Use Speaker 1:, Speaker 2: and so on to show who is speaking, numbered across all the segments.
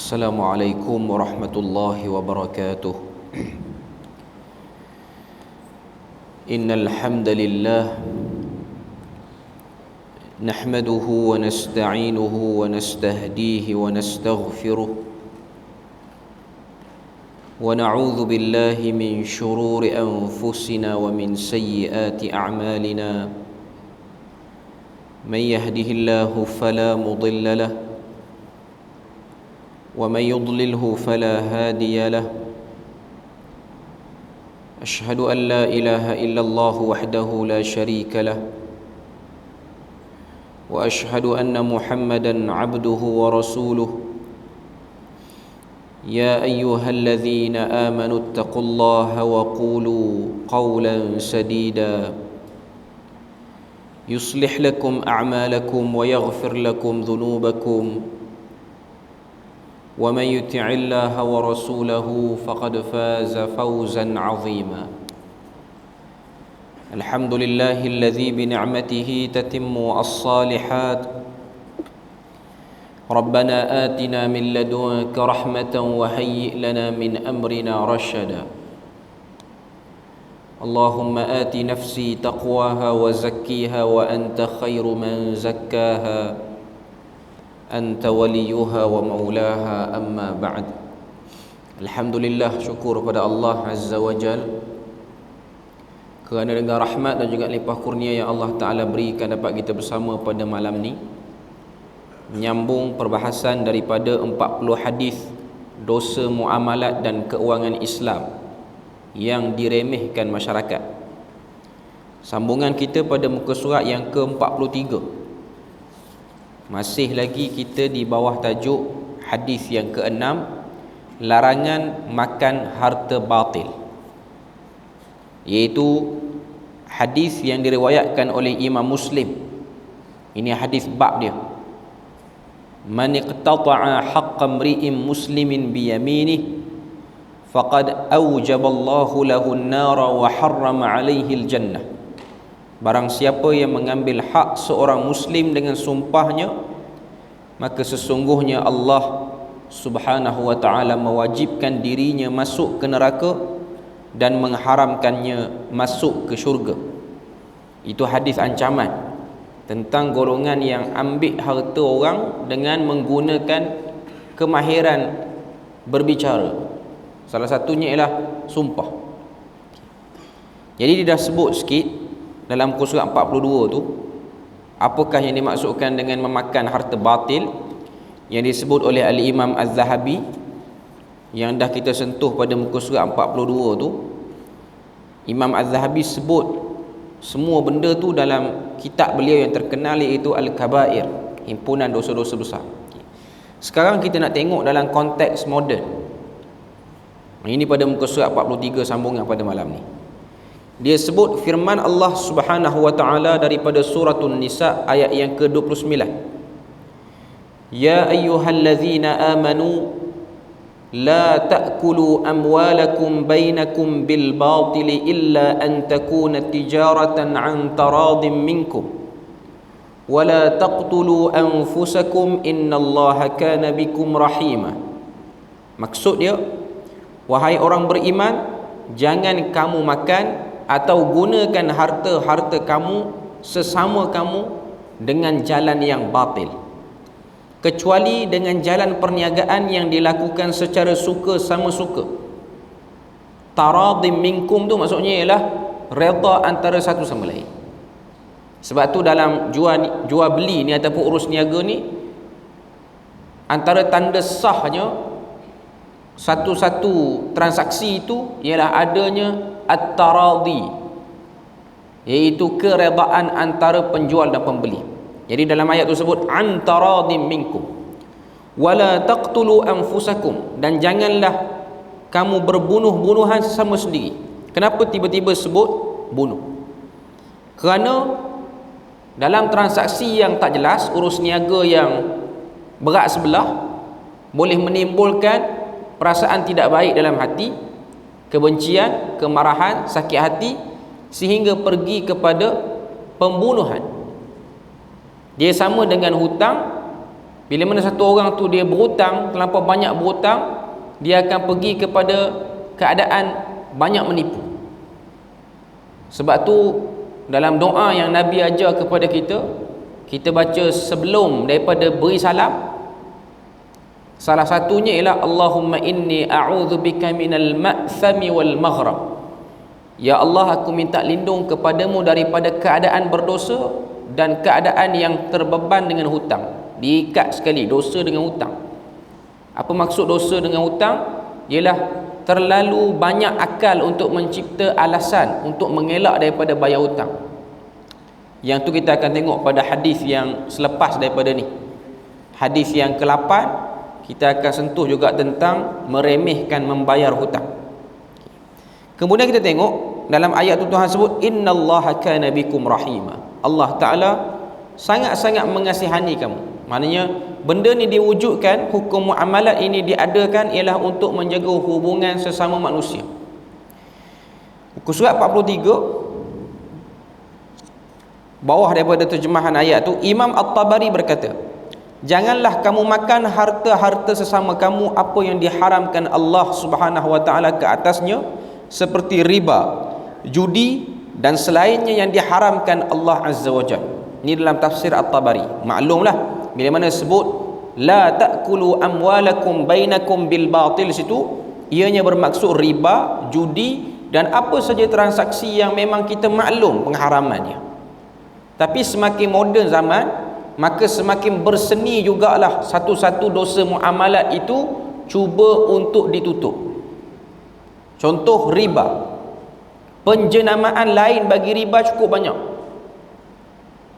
Speaker 1: السلام عليكم ورحمة الله وبركاته. إن الحمد لله نحمده ونستعينه ونستهديه ونستغفره ونعوذ بالله من شرور أنفسنا ومن سيئات أعمالنا. من يهده الله فلا مضل له ومن يضلله فلا هادي له. أشهد أن لا إله إلا الله وحده لا شريك له وأشهد أن محمدا عبده ورسوله. يا أيها الذين آمنوا اتقوا الله وقولوا قولا سديدا يصلح لكم أعمالكم ويغفر لكم ذنوبكم ومن يطع الله ورسوله فقد فاز فوزا عظيما. الحمد لله الذي بنعمته تتم الصالحات. ربنا آتنا من لدنك رحمة وهيئ لنا من أمرنا رشدا. اللهم آت نفسي تقواها وزكيها وأنت خير من زكاها أنت وليها ومولاها. أما بعد. Alhamdulillah, syukur pada Allah Azza wa Jal kerana dengan rahmat dan juga limpah kurnia yang Allah Ta'ala berikan dapat kita bersama pada malam ni, menyambung perbahasan daripada 40 hadis dosa muamalat dan keuangan Islam yang diremehkan masyarakat. Sambungan kita pada muka surat yang ke-43. Masih lagi kita di bawah tajuk hadis yang ke-6, larangan makan harta batil, iaitu hadis yang diriwayatkan oleh Imam Muslim. Ini hadis bab dia. Man iqtata'a haqqa mri'in muslimin biyaminih faqad awjaballahu lahu an-nara wa harrama 'alaihi al-jannah. Barang siapa yang mengambil hak seorang muslim dengan sumpahnya, maka sesungguhnya Allah Subhanahu wa ta'ala mewajibkan dirinya masuk ke neraka dan mengharamkannya masuk ke syurga. Itu hadis ancaman tentang golongan yang ambil harta orang dengan menggunakan kemahiran berbicara. Salah satunya ialah sumpah. Jadi dia dah sebut sikit dalam muka surat 42 tu apakah yang dimaksudkan dengan memakan harta batil yang disebut oleh Al-Imam Az-Zahabi, yang dah kita sentuh pada muka surat 42 tu. Imam Az-Zahabi sebut semua benda tu dalam kitab beliau yang terkenal, iaitu Al-Kabair, himpunan dosa-dosa besar. Sekarang kita nak tengok dalam konteks moden. Ini pada muka surat 43 sambungan pada malam ni. Dia sebut firman Allah Subhanahu wa ta'ala daripada suratul Nisa ayat yang ke-29. Ya ayyuhallazina amanu la ta'kulu amwalakum bainakum bil batili illa an takuna tijaratan an taradin minkum wa la taqtulu anfusakum innallaha kana bikum rahima. Maksud dia, wahai orang beriman, jangan kamu makan atau gunakan harta-harta kamu sesama kamu dengan jalan yang batil, kecuali dengan jalan perniagaan yang dilakukan secara suka sama suka. Taradim minkum tu maksudnya ialah redha antara satu sama lain. Sebab tu dalam jual beli ni ataupun urus niaga ni, antara tanda sahnya satu-satu transaksi itu ialah adanya at-taradi, iaitu keredaan antara penjual dan pembeli. Jadi dalam ayat tersebut an taradim minkum wala taqtulu anfusakum, dan janganlah kamu berbunuh-bunuhan sesama sendiri. Kenapa tiba-tiba sebut bunuh? Kerana dalam transaksi yang tak jelas, urus niaga yang berat sebelah, boleh menimbulkan perasaan tidak baik dalam hati, kebencian, kemarahan, sakit hati, sehingga pergi kepada pembunuhan. Dia sama dengan hutang Bila mana satu orang tu dia berhutang, terlampau banyak berhutang, dia akan pergi kepada keadaan banyak menipu. Sebab tu dalam doa yang Nabi ajar kepada kita, kita baca sebelum daripada beri salam, salah satunya ialah Allahumma inni a'udzubika minal ma'thami wal maghrab. Ya Allah, aku minta lindung kepadamu daripada keadaan berdosa dan keadaan yang terbeban dengan hutang. Diikat sekali dosa dengan hutang. Apa maksud dosa dengan hutang? Ialah terlalu banyak akal untuk mencipta alasan untuk mengelak daripada bayar hutang. Yang tu kita akan tengok pada hadis yang selepas daripada ni. Hadis yang ke-8, kita akan sentuh juga tentang meremehkan membayar hutang. Kemudian kita tengok dalam ayat tu Tuhan sebut innallaha kana bikum rahima. Allah Ta'ala sangat-sangat mengasihani kamu. Maknanya benda ni diwujudkan, hukum muamalat ini diadakan ialah untuk menjaga hubungan sesama manusia. Muka surat 43 bawah daripada terjemahan ayat tu, Imam At-Tabari berkata, janganlah kamu makan harta-harta sesama kamu apa yang diharamkan Allah Subhanahu wa taala ke atasnya, seperti riba, judi dan selainnya yang diharamkan Allah Azza wa Jalla. Ini dalam tafsir At-Tabari. Maklumlah bila mana sebut la ta'kulu amwalakum bainakum bil batil, situ ianya bermaksud riba, judi dan apa saja transaksi yang memang kita maklum pengharamannya. Tapi semakin moden zaman, maka semakin berseni jugalah satu-satu dosa muamalat itu cuba untuk ditutup. Contoh riba. Penjenamaan lain bagi riba cukup banyak.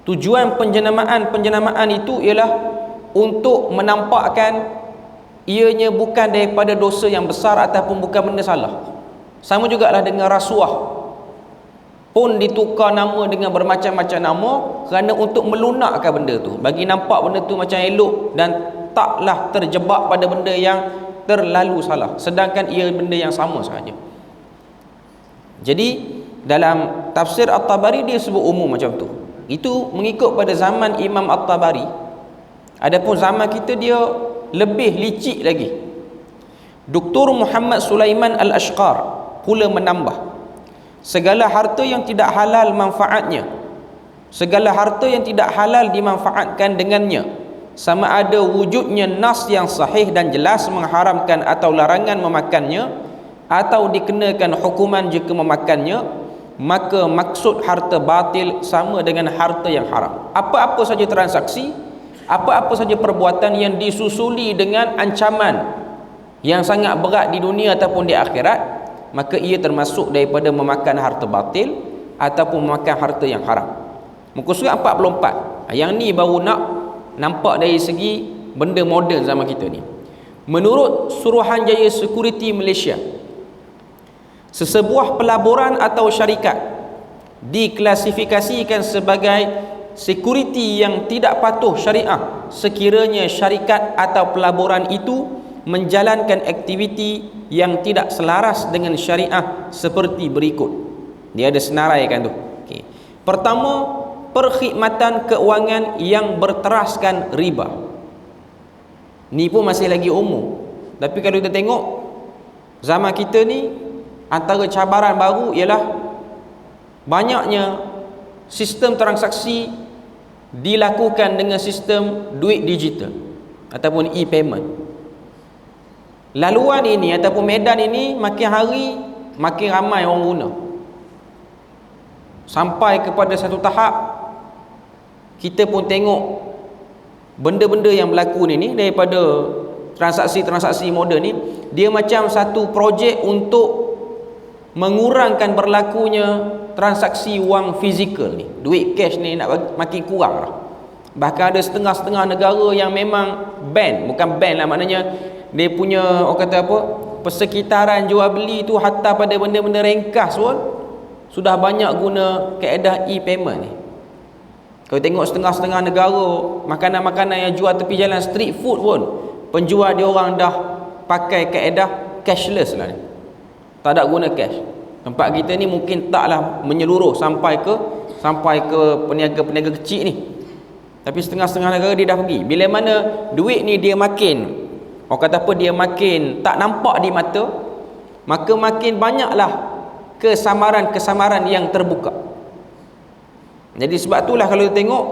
Speaker 1: Tujuan penjenamaan itu ialah untuk menampakkan ianya bukan daripada dosa yang besar ataupun bukan benda salah. Sama jugalah dengan rasuah, pun ditukar nama dengan bermacam-macam nama kerana untuk melunakkan benda tu, bagi nampak benda tu macam elok dan taklah terjebak pada benda yang terlalu salah, sedangkan ia benda yang sama sahaja. Jadi dalam tafsir At-Tabari dia sebut umum macam tu. Itu mengikut pada zaman Imam At-Tabari. Adapun zaman kita dia lebih licik lagi. Dr. Muhammad Sulaiman Al-Ashqar pula menambah, segala harta yang tidak halal manfaatnya, segala harta yang tidak halal dimanfaatkan dengannya, sama ada wujudnya nas yang sahih dan jelas mengharamkan atau larangan memakannya, atau dikenakan hukuman jika memakannya, maka maksud harta batil sama dengan harta yang haram. Apa-apa saja transaksi, apa-apa saja perbuatan yang disusuli dengan ancaman yang sangat berat di dunia ataupun di akhirat, maka ia termasuk daripada memakan harta batil ataupun memakan harta yang haram. Muka surat 44. Yang ni baru nak nampak dari segi benda moden zaman kita ni. Menurut Suruhanjaya Security Malaysia, sesebuah pelaburan atau syarikat diklasifikasikan sebagai security yang tidak patuh syariah sekiranya syarikat atau pelaburan itu menjalankan aktiviti yang tidak selaras dengan syariah seperti berikut. Dia ada senaraikan tu. Okay. Pertama, perkhidmatan keuangan yang berteraskan riba. Ni pun masih lagi umum. Tapi kalau kita tengok zaman kita ni, antara cabaran baru ialah banyaknya sistem transaksi dilakukan dengan sistem duit digital ataupun e-payment. Laluan ini ataupun medan ini makin hari makin ramai orang guna, sampai kepada satu tahap kita pun tengok benda-benda yang berlaku ni daripada transaksi-transaksi moden ni, dia macam satu projek untuk mengurangkan berlakunya transaksi wang fizikal ni. Duit cash ni nak makin kurang lah. Bahkan ada setengah-setengah negara yang memang ban. Bukan ban lah, maknanya dia punya orang kata apa, persekitaran jual beli tu hatta pada benda-benda ringkas pun sudah banyak guna kaedah e-payment ni. Kalau tengok setengah-setengah negara, makanan-makanan yang jual tepi jalan, street food pun penjual dia orang dah pakai kaedah cashless lah ni. Tak ada guna cash. Tempat kita ni mungkin taklah menyeluruh sampai ke peniaga-peniaga kecil ni. Tapi setengah-setengah negara dia dah pergi. Bila mana duit ni dia makin, orang kata apa, dia makin tak nampak di mata, maka makin banyaklah kesamaran-kesamaran yang terbuka. Jadi sebab itulah kalau kita tengok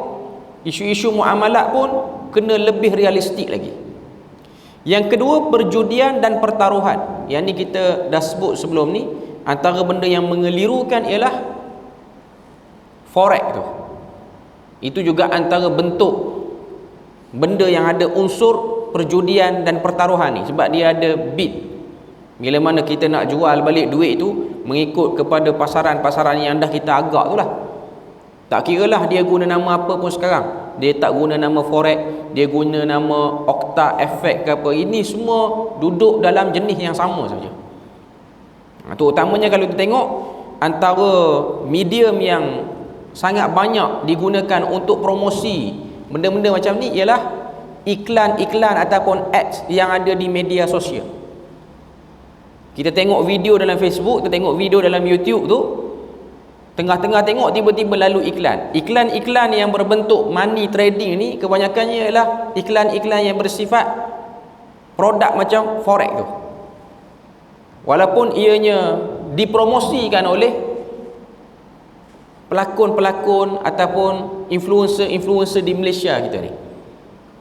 Speaker 1: isu-isu muamalat pun kena lebih realistik lagi. Yang kedua, perjudian dan pertaruhan. Yang ni kita dah sebut sebelum ni, antara benda yang mengelirukan ialah forex tu. Itu juga antara bentuk benda yang ada unsur perjudian dan pertaruhan ni, sebab dia ada bid. Bila mana kita nak jual balik duit tu mengikut kepada pasaran-pasaran yang dah kita agak tu lah. Tak kira lah dia guna nama apa pun sekarang, dia tak guna nama forex, dia guna nama okta, efek ke apa, ini semua duduk dalam jenis yang sama saja. Terutamanya kalau kita tengok antara medium yang sangat banyak digunakan untuk promosi benda-benda macam ni ialah iklan-iklan ataupun ads yang ada di media sosial. Kita tengok video dalam Facebook, kita tengok video dalam YouTube tu, tengah-tengah tengok tiba-tiba lalu iklan. Iklan-iklan yang berbentuk money trading ni kebanyakannya ialah iklan-iklan yang bersifat produk macam forex tu. Walaupun ianya dipromosikan oleh pelakon-pelakon ataupun influencer-influencer di Malaysia kita ni.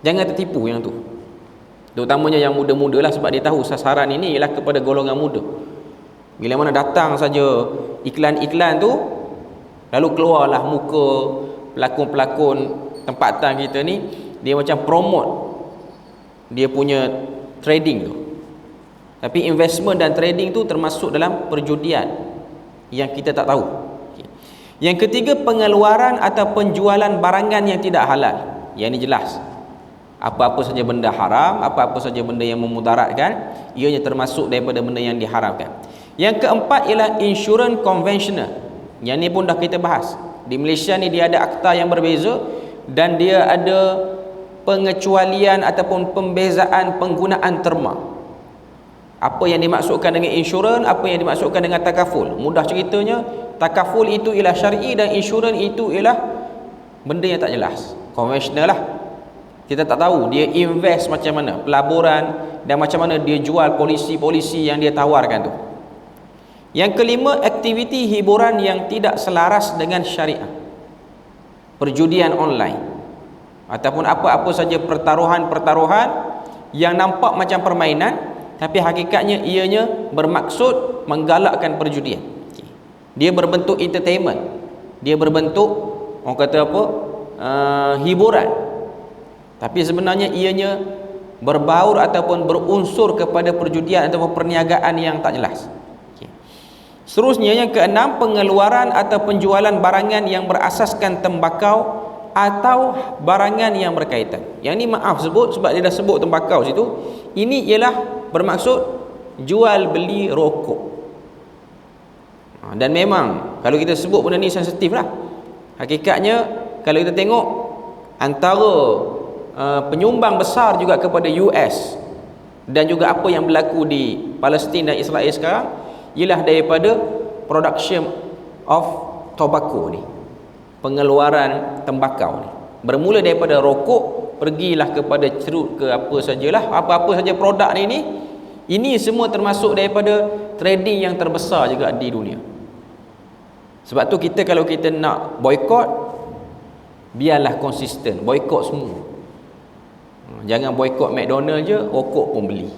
Speaker 1: Jangan tertipu yang tu. Terutamanya yang muda-muda lah, sebab dia tahu sasaran ini ialah kepada golongan muda. Bila mana datang saja iklan-iklan tu, lalu keluarlah muka pelakon-pelakon tempatan kita ni, dia macam promote dia punya trading tu. Tapi investment dan trading tu termasuk dalam perjudian yang kita tak tahu. Yang ketiga, pengeluaran atau penjualan barangan yang tidak halal. Yang ini jelas, apa-apa saja benda haram, apa-apa saja benda yang memudaratkan, ianya termasuk daripada benda yang diharamkan. Yang keempat ialah insurans konvensional. Yang ni pun dah kita bahas. Di Malaysia ni dia ada akta yang berbeza, dan dia ada pengecualian ataupun pembezaan penggunaan terma. Apa yang dimaksudkan dengan insurans, apa yang dimaksudkan dengan takaful. Mudah ceritanya, takaful itu ialah syar'i dan insurans itu ialah benda yang tak jelas, konvensional lah. Kita tak tahu dia invest macam mana, pelaburan, dan macam mana dia jual polisi-polisi yang dia tawarkan tu. Yang kelima, aktiviti hiburan yang tidak selaras dengan syariah. Perjudian online ataupun apa-apa saja pertaruhan-pertaruhan yang nampak macam permainan, tapi hakikatnya ianya bermaksud menggalakkan perjudian. Dia berbentuk entertainment, dia berbentuk orang kata apa, hiburan, tapi sebenarnya ianya berbaur ataupun berunsur kepada perjudian ataupun perniagaan yang tak jelas. Seterusnya, yang keenam, pengeluaran atau penjualan barangan yang berasaskan tembakau atau barangan yang berkaitan. Yang ni maaf sebut sebab dia dah sebut tembakau situ. Ini ialah bermaksud jual beli rokok. Dan memang kalau kita sebut benda ni sensitif lah. Hakikatnya kalau kita tengok antara penyumbang besar juga kepada US dan juga apa yang berlaku di Palestin dan Israel sekarang ialah daripada production of tobacco ni, pengeluaran tembakau ni. Bermula daripada rokok, pergilah kepada cerut ke apa sajalah, apa-apa saja produk ni, ini semua termasuk daripada trading yang terbesar juga di dunia. Sebab tu kita kalau kita nak boykot, biarlah konsisten, boykot semua. Jangan boykot McDonald je, rokok pun beli.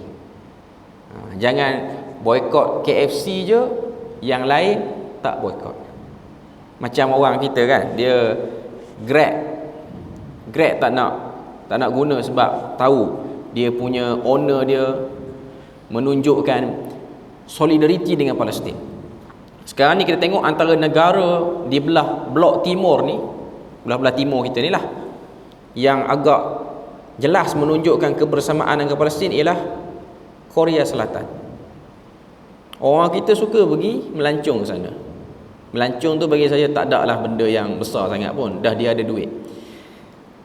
Speaker 1: Jangan boykot KFC je, yang lain tak boykot. Macam orang kita kan, dia Grab tak nak guna sebab tahu dia punya owner dia menunjukkan solidariti dengan Palestin. Sekarang ni kita tengok antara negara di belah blok timur ni, belah timur kita ni lah, yang agak jelas menunjukkan kebersamaan dengan Palestin ialah Korea Selatan. Orang kita suka pergi melancong ke sana. Melancong tu bagi saya tak ada lah benda yang besar sangat pun, dah dia ada duit.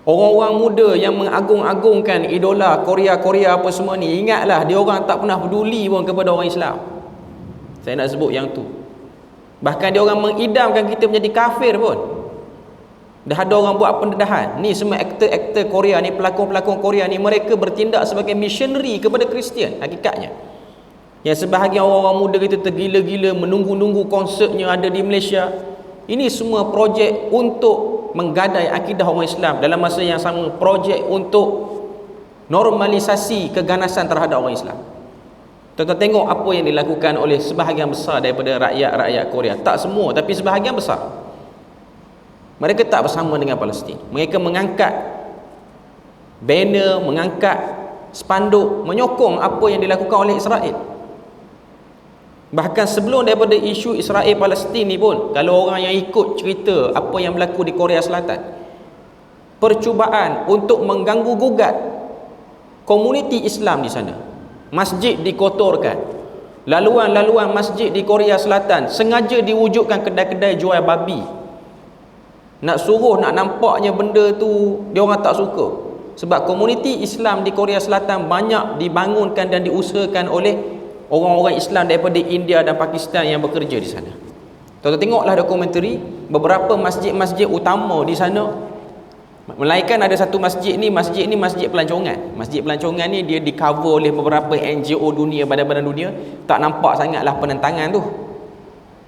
Speaker 1: Orang-orang muda yang mengagung-agungkan idola Korea apa semua ni, ingatlah dia orang tak pernah peduli pun kepada orang Islam. Saya nak sebut yang tu. Bahkan dia orang mengidamkan kita menjadi kafir pun. Dah ada orang buat pendedahan. Ni semua aktor-aktor Korea ni, pelakon-pelakon Korea ni, mereka bertindak sebagai missionary kepada Kristian hakikatnya. Yang sebahagian orang-orang muda kita tergila-gila menunggu-nunggu konsertnya ada di Malaysia. Ini semua projek untuk menggadai akidah orang Islam. Dalam masa yang sama, projek untuk normalisasi keganasan terhadap orang Islam. Tuan-tuan tengok apa yang dilakukan oleh sebahagian besar daripada rakyat-rakyat Korea. Tak semua, tapi sebahagian besar. Mereka tak bersama dengan Palestin. Mereka mengangkat banner, mengangkat spanduk, menyokong apa yang dilakukan oleh Israel. Bahkan sebelum daripada isu Israel-Palestin ni pun, kalau orang yang ikut cerita apa yang berlaku di Korea Selatan, percubaan untuk mengganggu gugat komuniti Islam di sana. Masjid dikotorkan. Laluan-laluan masjid di Korea Selatan sengaja diwujudkan kedai-kedai jual babi. Nak suruh, nak nampaknya benda tu dia orang tak suka. Sebab komuniti Islam di Korea Selatan banyak dibangunkan dan diusahakan oleh orang-orang Islam daripada India dan Pakistan yang bekerja di sana. Tuan-tuan tengoklah dokumentari beberapa masjid-masjid utama di sana. Melainkan ada satu masjid ni masjid pelancongan. Masjid pelancongan ni dia di cover oleh beberapa NGO dunia, badan-badan dunia. Tak nampak sangatlah penentangan tu.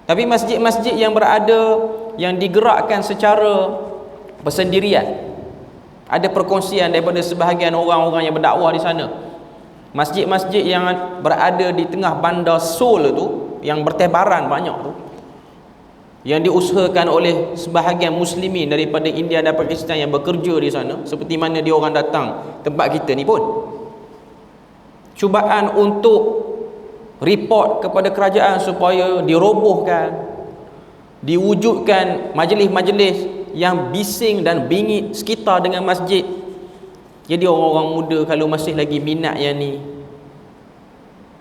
Speaker 1: Tapi masjid-masjid yang berada, yang digerakkan secara bersendirian, ada perkongsian daripada sebahagian orang-orang yang berdakwah di sana. Masjid-masjid yang berada di tengah bandar Seoul tu, yang bertebaran banyak tu, yang diusahakan oleh sebahagian muslimin daripada India dan Pakistan yang bekerja di sana, seperti mana dia orang datang tempat kita ni pun. Cubaan untuk report kepada kerajaan supaya dirobohkan, diwujudkan majlis-majlis yang bising dan bingit sekitar dengan masjid. Jadi orang-orang muda kalau masih lagi minat yang ni,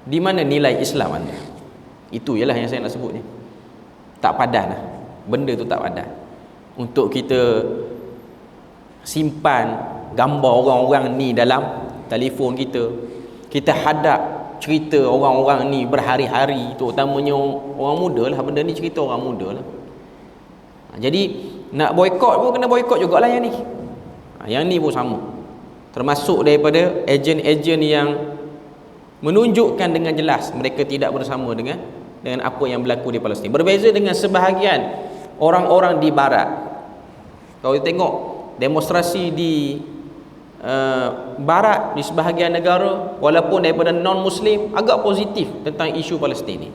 Speaker 1: di mana nilai Islam anda? Itu ialah yang saya nak sebut ni. Tak padan lah. Benda tu tak padan. Untuk kita simpan gambar orang-orang ni dalam telefon kita. Kita hadap cerita orang-orang ni berhari-hari, terutamanya orang muda lah. Benda ni cerita orang muda lah. Jadi nak boykot pun kena boykot jugalah yang ni. Yang ni pun sama. Termasuk daripada ejen-ejen yang menunjukkan dengan jelas mereka tidak bersama dengan apa yang berlaku di Palestin. Berbeza dengan sebahagian orang-orang di barat. Kalau kita tengok demonstrasi di barat, di sebahagian negara, walaupun daripada non-Muslim, agak positif tentang isu Palestin ni.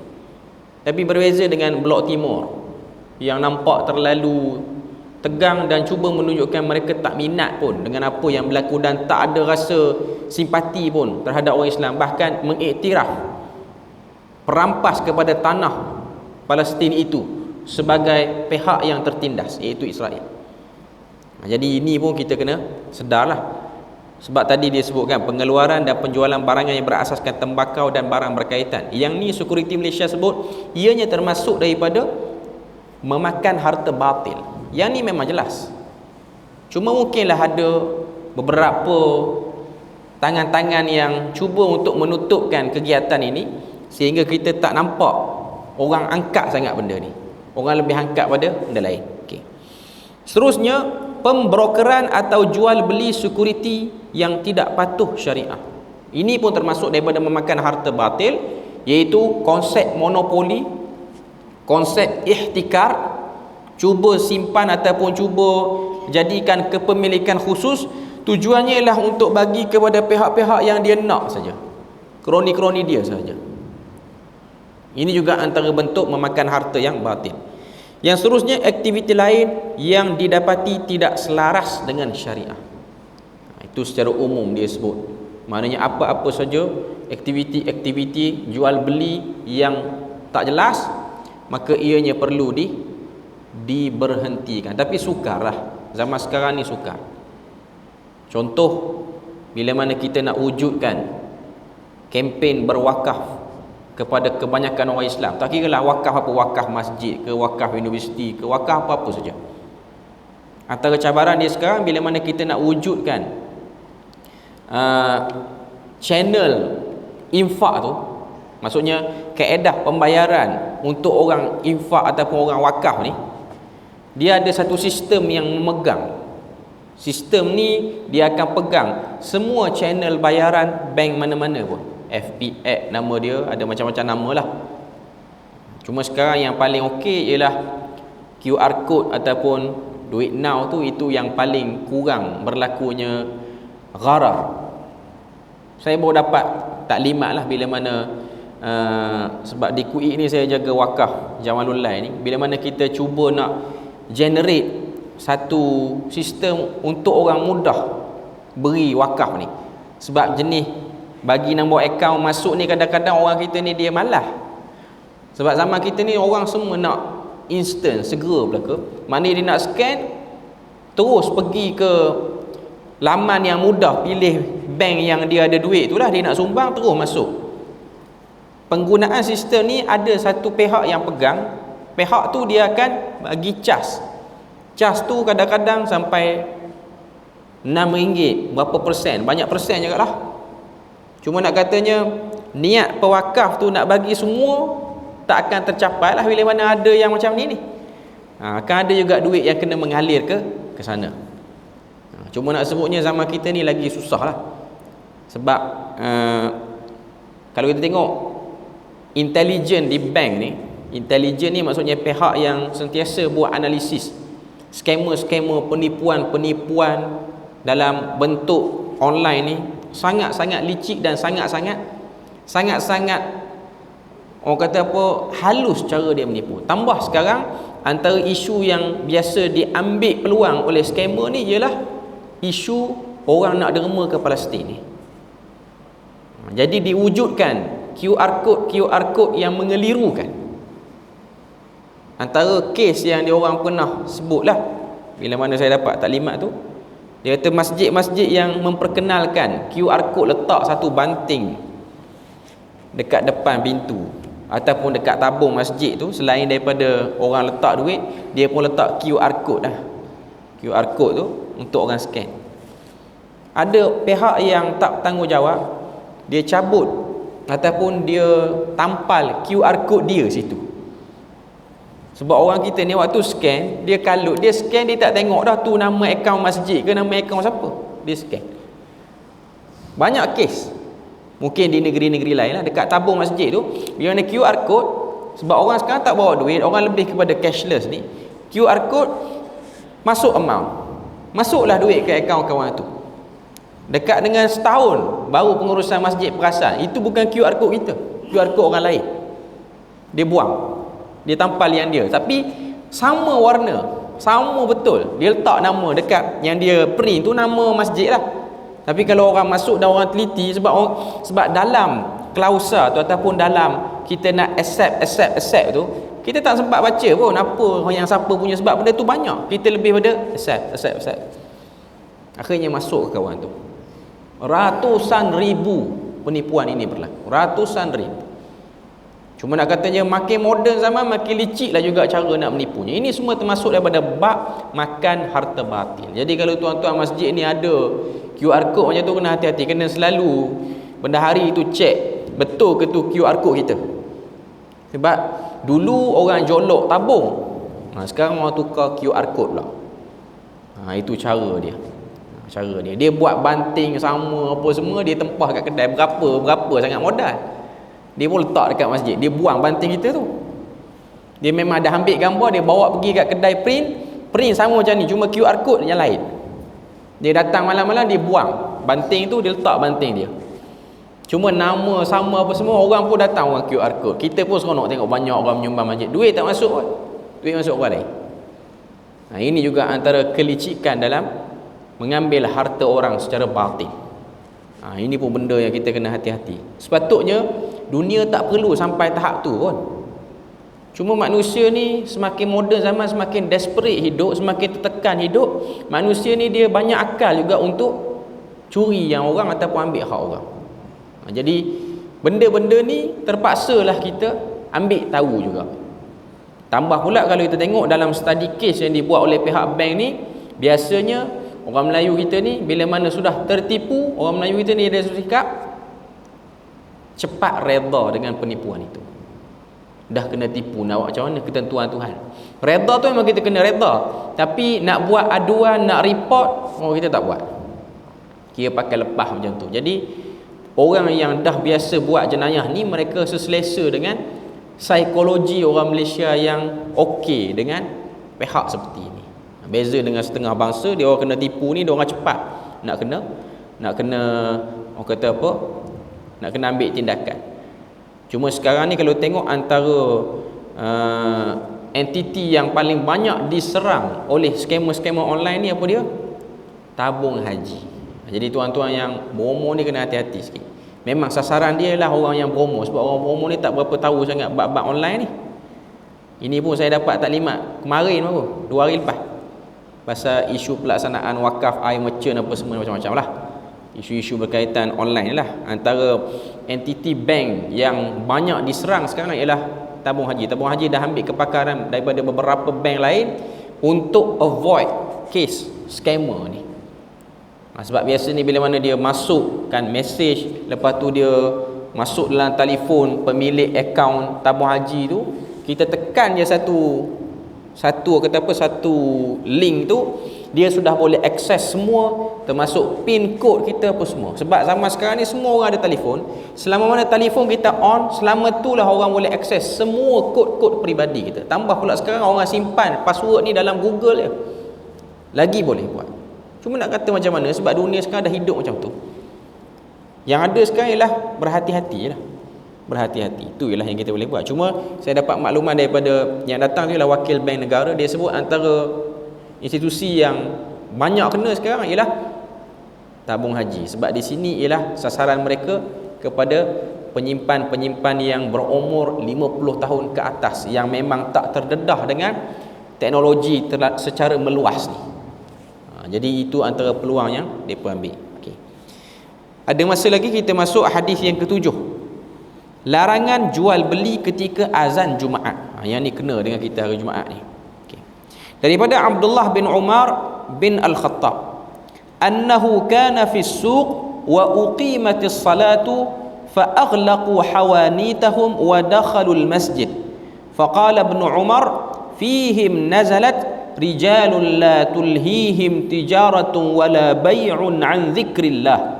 Speaker 1: Tapi berbeza dengan Blok Timur yang nampak terlalu tegang dan cuba menunjukkan mereka tak minat pun dengan apa yang berlaku dan tak ada rasa simpati pun terhadap orang Islam, bahkan mengiktiraf perampas kepada tanah Palestin itu sebagai pihak yang tertindas, iaitu Israel. Jadi ini pun kita kena sedarlah. Sebab tadi dia sebutkan pengeluaran dan penjualan barangan yang berasaskan tembakau dan barang berkaitan. Yang ni Security Malaysia sebut ianya termasuk daripada memakan harta batil. Yang ni memang jelas. Cuma mungkinlah ada beberapa tangan-tangan yang cuba untuk menutupkan kegiatan ini sehingga kita tak nampak orang angkat sangat benda ni. Orang lebih angkat pada benda lain. Okey. Seterusnya, pembrokeran atau jual beli security yang tidak patuh syariah. Ini pun termasuk daripada memakan harta batil, iaitu konsep monopoli, konsep ihtikar, cuba simpan ataupun cuba jadikan kepemilikan khusus. Tujuannya ialah untuk bagi kepada pihak-pihak yang dia nak saja, kroni-kroni dia saja. Ini juga antara bentuk memakan harta yang batil. Yang seterusnya, aktiviti lain yang didapati tidak selaras dengan syariah. Itu secara umum dia sebut. Maknanya apa-apa saja aktiviti-aktiviti jual beli yang tak jelas, maka ianya perlu diberhentikan. Tapi sukarlah. Zaman sekarang ni sukar. Contoh, bila mana kita nak wujudkan kempen berwakaf kepada kebanyakan orang Islam, tak kira lah wakaf apa, wakaf masjid ke, wakaf universiti ke, wakaf apa-apa saja. Antara cabaran dia sekarang bila mana kita nak wujudkan channel infak tu, maksudnya kaedah pembayaran untuk orang infak ataupun orang wakaf ni, dia ada satu sistem yang memegang. Sistem ni dia akan pegang semua channel bayaran bank mana-mana pun. FPX nama dia, ada macam-macam nama lah. Cuma sekarang yang paling okey ialah QR code ataupun duit now tu, itu yang paling kurang berlakunya gharar. Saya baru dapat taklimat lah bila mana sebab di Kuwait ni saya jaga wakaf Jamalul Lai ni, bila mana kita cuba nak generate satu sistem untuk orang mudah beri wakaf ni. Sebab jenis bagi nombor akaun masuk ni, kadang-kadang orang kita ni dia malas. Sebab zaman kita ni orang semua nak instant, segera belaka. Maknanya dia nak scan terus pergi ke laman yang mudah, pilih bank yang dia ada duit tu lah, dia nak sumbang terus masuk. Penggunaan sistem ni ada satu pihak yang pegang. Pihak tu dia akan bagi cas. Cas tu kadang-kadang sampai RM6, berapa persen, banyak persen juga lah. Cuma nak katanya niat pewakaf tu nak bagi semua tak akan tercapai lah bila mana ada yang macam ni. Akan ada juga duit yang kena mengalir ke sana. Cuma nak sebutnya zaman kita ni lagi susah lah. Sebab kalau kita tengok intelijen di bank ni, intelijen ni maksudnya pihak yang sentiasa buat analisis skamer-skamer, penipuan-penipuan dalam bentuk online ni sangat-sangat licik dan sangat-sangat orang kata apa, halus cara dia menipu. Tambah sekarang antara isu yang biasa diambil peluang oleh skamer ni ialah isu orang nak derma ke Palestin ni. Jadi diwujudkan QR code yang mengelirukan. Antara kes yang dia orang pernah sebutlah bila mana saya dapat taklimat tu, dia kata masjid-masjid yang memperkenalkan QR code letak satu banting dekat depan pintu ataupun dekat tabung masjid tu, selain daripada orang letak duit, dia pun letak QR code lah. QR code tu untuk orang scan. Ada pihak yang tak tanggungjawab, dia cabut ataupun dia tampal QR code dia situ. Sebab orang kita ni waktu scan, dia kalut, dia scan, dia tak tengok dah tu nama akaun masjid ke nama akaun siapa, dia scan. Banyak kes, mungkin di negeri-negeri lain lah, dekat tabung masjid tu bila mana QR code, sebab orang sekarang tak bawa duit, orang lebih kepada cashless ni. QR code masuk amount, masuklah duit ke akaun kawan tu. Dekat dengan setahun baru pengurusan masjid perasan itu bukan QR code kita, QR code orang lain. Dia buang, dia tampal yang dia, tapi sama warna, sama betul. Dia letak nama dekat yang dia print tu nama masjid lah. Tapi kalau orang masuk dan orang teliti, sebab dalam klausa tu ataupun dalam kita nak accept tu, kita tak sempat baca pun apa yang siapa punya, sebab benda tu banyak. Kita lebih pada accept. Akhirnya masuk ke kawan tu. Ratusan ribu penipuan ini berlaku, ratusan ribu. Cuma nak katanya makin moden zaman, makin licik lah juga cara nak menipunya. Ini semua termasuk daripada bab makan harta batil. Jadi kalau tuan-tuan masjid ni ada QR code macam tu, kena hati-hati. Kena selalu bendahari itu cek betul ke tu QR code kita. Sebab dulu orang jolok tabung, sekarang orang tukar QR code pula. Itu cara dia. Dia buat banting sama apa semua, dia tempah kat kedai berapa sangat modal. Dia pun letak dekat masjid, dia buang banting kita tu. Dia memang dah ambil gambar, dia bawa pergi kat kedai print sama macam ni, cuma QR code yang lain. Dia datang malam-malam, dia buang banting tu, dia letak banting dia. Cuma nama sama apa semua, orang pun datang orang QR code. Kita pun seronok tengok banyak orang menyumbang masjid. Duit tak masuk pun, duit masuk orang lain. Ini juga antara kelicikan dalam mengambil harta orang secara batil. Ini pun benda yang kita kena hati-hati. Sepatutnya dunia tak perlu sampai tahap tu pun. Cuma manusia ni semakin moden zaman, semakin desperate hidup, semakin tertekan hidup. Manusia ni dia banyak akal juga untuk curi yang orang ataupun ambil hak orang. Jadi benda-benda ni terpaksalah kita ambil tahu juga. Tambah pula kalau kita tengok dalam study case yang dibuat oleh pihak bank ni, biasanya orang Melayu kita ni bila mana sudah tertipu, orang Melayu kita ni ada sikap cepat redha dengan penipuan itu. dah kena tipu, nak buat macam mana? Ketentuan Tuhan. Redha tu memang kita kena redha, tapi nak buat aduan, nak report, kita tak buat. Kira pakai lepas macam tu. Jadi orang yang dah biasa buat jenayah ni, mereka seselesa dengan psikologi orang Malaysia yang okey dengan pihak seperti ini. Beza dengan setengah bangsa, dia orang kena tipu ni, dia orang cepat nak kena orang kata apa, nak kena ambil tindakan. Cuma sekarang ni kalau tengok antara entiti yang paling banyak diserang oleh skamer-skamer online ni, apa dia? Tabung haji. Jadi tuan-tuan yang beromo ni kena hati-hati sikit. Memang sasaran dia lah orang yang beromo, sebab orang beromo ni tak berapa tahu sangat bab-bab online ni. Ini pun saya dapat taklimat kemarin baru, 2 hari lepas, pasal isu pelaksanaan wakaf air merchant apa semua macam-macam lah. Isu-isu berkaitan online lah. Antara entiti bank yang banyak diserang sekarang ialah tabung haji. Tabung haji dah ambil kepakaran daripada beberapa bank lain untuk avoid case scammer ni. Sebab biasa ni bila mana dia masukkan mesej, lepas tu dia masuk dalam telefon pemilik akaun tabung haji tu, kita tekan je satu link tu, dia sudah boleh akses semua, termasuk pin kod kita apa semua. Sebab zaman sekarang ni semua orang ada telefon. Selama mana telefon kita on, selama tu lah orang boleh akses semua kod-kod peribadi kita. Tambah pula sekarang orang simpan password ni dalam Google je, lagi boleh buat. Cuma nak kata macam mana, sebab dunia sekarang dah hidup macam tu. Yang ada sekarang ialah berhati-hati lah. Berhati-hati, itu ialah yang kita boleh buat. Cuma saya dapat makluman daripada yang datang tu ialah wakil bank negara. Dia sebut antara institusi yang banyak kena sekarang ialah tabung haji. Sebab di sini ialah sasaran mereka kepada penyimpan-penyimpan yang berumur 50 tahun ke atas, yang memang tak terdedah dengan teknologi secara meluas ni. Jadi itu antara peluang yang mereka ambil. Okay. Ada masa lagi kita masuk hadis yang ke-7. Larangan jual beli ketika azan Jumaat. Yang ni kena dengan kita hari Jumaat ni. Okay. Daripada Abdullah bin Umar bin Al-Khattab, annahu kana fi as-suq wa uqimatis salatu fa aghlaqu hawanitahum wa dakhalu al-masjid. Faqala ibn Umar fihim nazalat rijalun la tulhihim tijaratun wala bay'un an dzikrillah.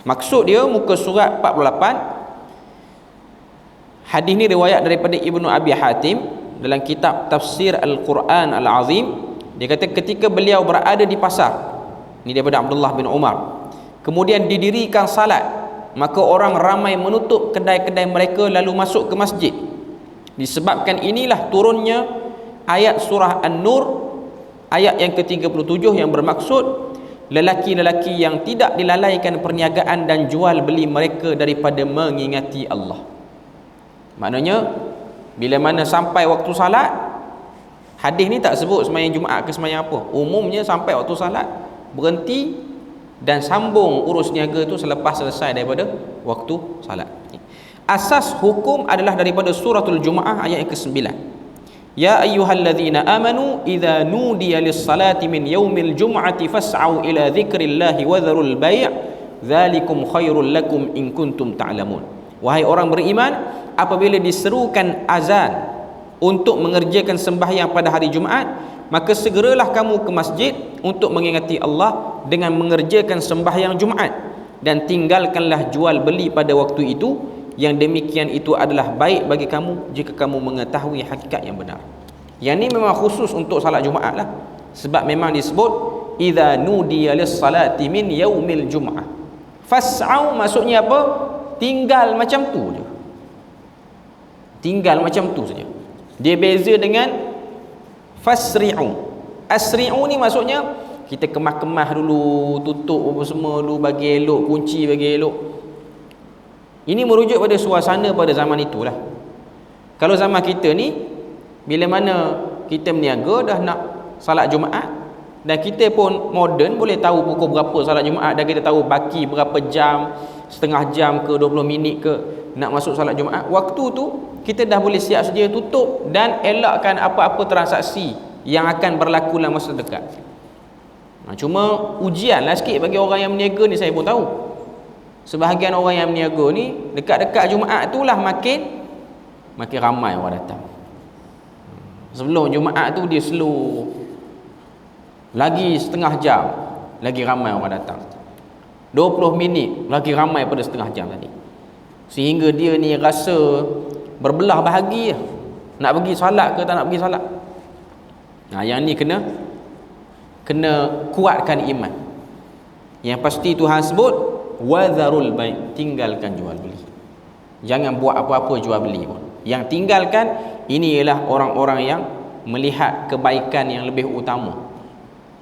Speaker 1: Maksud dia muka surat 48. Hadis ni riwayat daripada Ibnu Abi Hatim dalam kitab Tafsir Al-Quran Al-Azim. Dia kata ketika beliau berada di pasar, ni daripada Abdullah bin Umar, kemudian didirikan salat, maka orang ramai menutup kedai-kedai mereka lalu masuk ke masjid. Disebabkan inilah turunnya ayat surah An-Nur ayat yang ke-37 yang bermaksud lelaki-lelaki yang tidak dilalaikan perniagaan dan jual beli mereka daripada mengingati Allah. Maknanya bila mana sampai waktu salat, hadis ni tak sebut sembahyang Jumaat ke sembahyang apa, umumnya sampai waktu salat berhenti dan sambung urus niaga tu selepas selesai daripada waktu salat. Asas hukum adalah daripada suratul Jumaah ayat yang ke-9. Ya ayyuhalladzina amanu idza nudiya lis-salati min yaumil jum'ati fas'au ila dzikrillahi wa dzarul bai' dzalikum khairul lakum in kuntum ta'lamun. Wahai orang beriman, apabila diserukan azan untuk mengerjakan sembahyang pada hari Jumaat, maka segeralah kamu ke masjid untuk mengingati Allah dengan mengerjakan sembahyang Jumaat, dan tinggalkanlah jual beli pada waktu itu. Yang demikian itu adalah baik bagi kamu jika kamu mengetahui hakikat yang benar. Yang ni memang khusus untuk salat Jumaat lah, sebab memang disebut idza nudiya lis-salati min yaumil jum'ah. Fas'au maksudnya apa? Tinggal macam tu je. Tinggal macam tu saja. Dia beza dengan fasri'u. Asri'u ni maksudnya kita kemah-kemah dulu, tutup apa semua dulu, bagi elok, kunci bagi elok. Ini merujuk pada suasana pada zaman itulah. Kalau zaman kita ni, bila mana kita berniaga dah nak salat Jumaat, dan kita pun moden, boleh tahu pukul berapa salat Jumaat, dan kita tahu baki berapa jam, setengah jam ke 20 minit ke nak masuk salat Jumaat. Waktu tu kita dah boleh siap sedia tutup dan elakkan apa-apa transaksi yang akan berlaku dalam masa dekat. Cuma ujianlah sikit bagi orang yang berniaga ni, saya pun tahu. Sebahagian orang yang berniaga ni dekat-dekat Jumaat tu lah makin makin ramai orang datang. Sebelum Jumaat tu dia slow, lagi setengah jam lagi ramai orang datang, 20 minit lagi ramai pada setengah jam tadi, sehingga dia ni rasa berbelah bahagi lah. Nak pergi solat ke tak nak pergi solat. Yang ni kena kuatkan iman. Yang pasti Tuhan sebut wadharul bai', tinggalkan jual beli. Jangan buat apa-apa jual beli pun. Yang tinggalkan ini ialah orang-orang yang melihat kebaikan yang lebih utama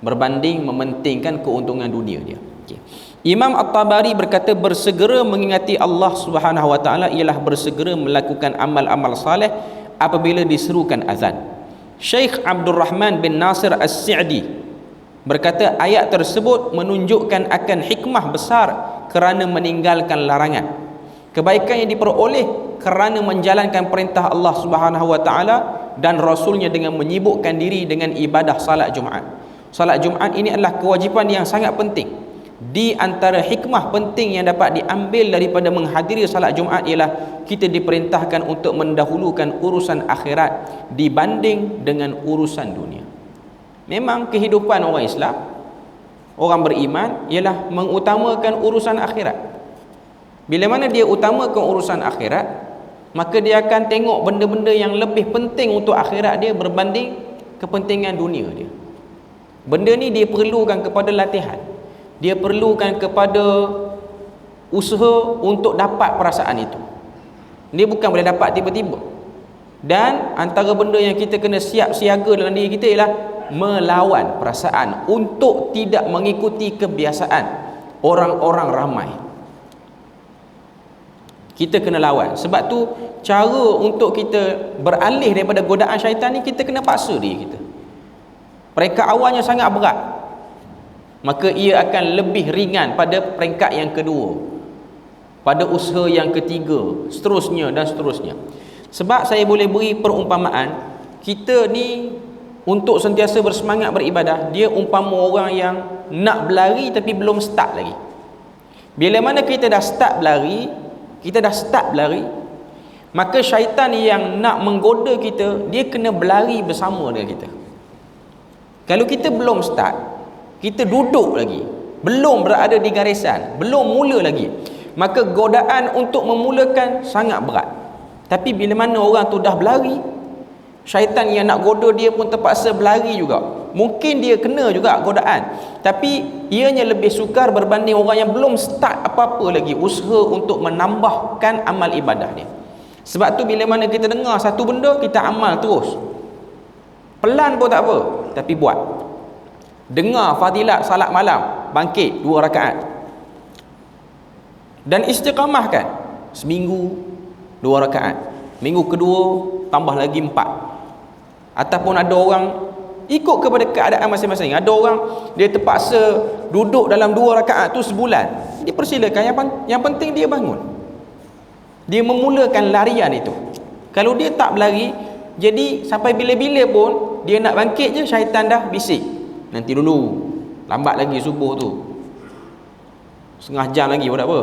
Speaker 1: berbanding mementingkan keuntungan dunia dia. Okay. Imam At-Tabari berkata, bersegera mengingati Allah Subhanahu wa taala ialah bersegera melakukan amal-amal saleh apabila diserukan azan. Syekh Abdul Rahman bin Nasir As-Sa'di berkata, ayat tersebut menunjukkan akan hikmah besar kerana meninggalkan larangan. Kebaikan yang diperoleh kerana menjalankan perintah Allah Subhanahu wa taala dan Rasulnya dengan menyibukkan diri dengan ibadah salat Jumaat. Salat Jumaat ini adalah kewajipan yang sangat penting. Di antara hikmah penting yang dapat diambil daripada menghadiri salat Jumaat ialah kita diperintahkan untuk mendahulukan urusan akhirat dibanding dengan urusan dunia. Memang kehidupan orang Islam, orang beriman ialah mengutamakan urusan akhirat. Bila mana dia utamakan urusan akhirat, maka dia akan tengok benda-benda yang lebih penting untuk akhirat dia berbanding kepentingan dunia dia. Benda ni dia perlukan kepada latihan, dia perlukan kepada usaha untuk dapat perasaan itu. Dia bukan boleh dapat tiba-tiba. Dan antara benda yang kita kena siap siaga dalam diri kita ialah melawan perasaan untuk tidak mengikuti kebiasaan orang-orang ramai. Kita kena lawan. Sebab tu cara untuk kita beralih daripada godaan syaitan ni, kita kena paksa diri kita. Peringkat awalnya sangat berat, maka ia akan lebih ringan pada peringkat yang kedua, pada usaha yang ketiga, seterusnya dan seterusnya. Sebab saya boleh beri perumpamaan, kita ni untuk sentiasa bersemangat beribadah, dia umpama orang yang nak berlari tapi belum start lagi. Bila mana kita dah start berlari, maka syaitan yang nak menggoda kita, dia kena berlari bersama dengan kita. Kalau kita belum start, kita duduk lagi, belum berada di garisan, belum mula lagi, maka godaan untuk memulakan sangat berat. Tapi bila mana orang tu dah berlari, syaitan yang nak goda dia pun terpaksa berlari juga. Mungkin dia kena juga godaan, tapi ianya lebih sukar berbanding orang yang belum start apa-apa lagi usaha untuk menambahkan amal ibadah dia. Sebab tu bila mana kita dengar satu benda, kita amal terus. Pelan pun tak apa, tapi buat. Dengar fadilat salat malam, bangkit 2 rakaat. Dan istiqamahkan seminggu 2 rakaat. Minggu kedua tambah lagi 4. Ataupun ada orang ikut kepada keadaan masing-masing. Ada orang dia terpaksa duduk dalam 2 rakaat tu sebulan. Dipersilakan, yang penting dia bangun. Dia memulakan larian itu. Kalau dia tak berlari, jadi sampai bila-bila pun dia nak bangkit je, syaitan dah bisik. Nanti dulu, lambat lagi subuh tu, setengah jam lagi pun tak apa.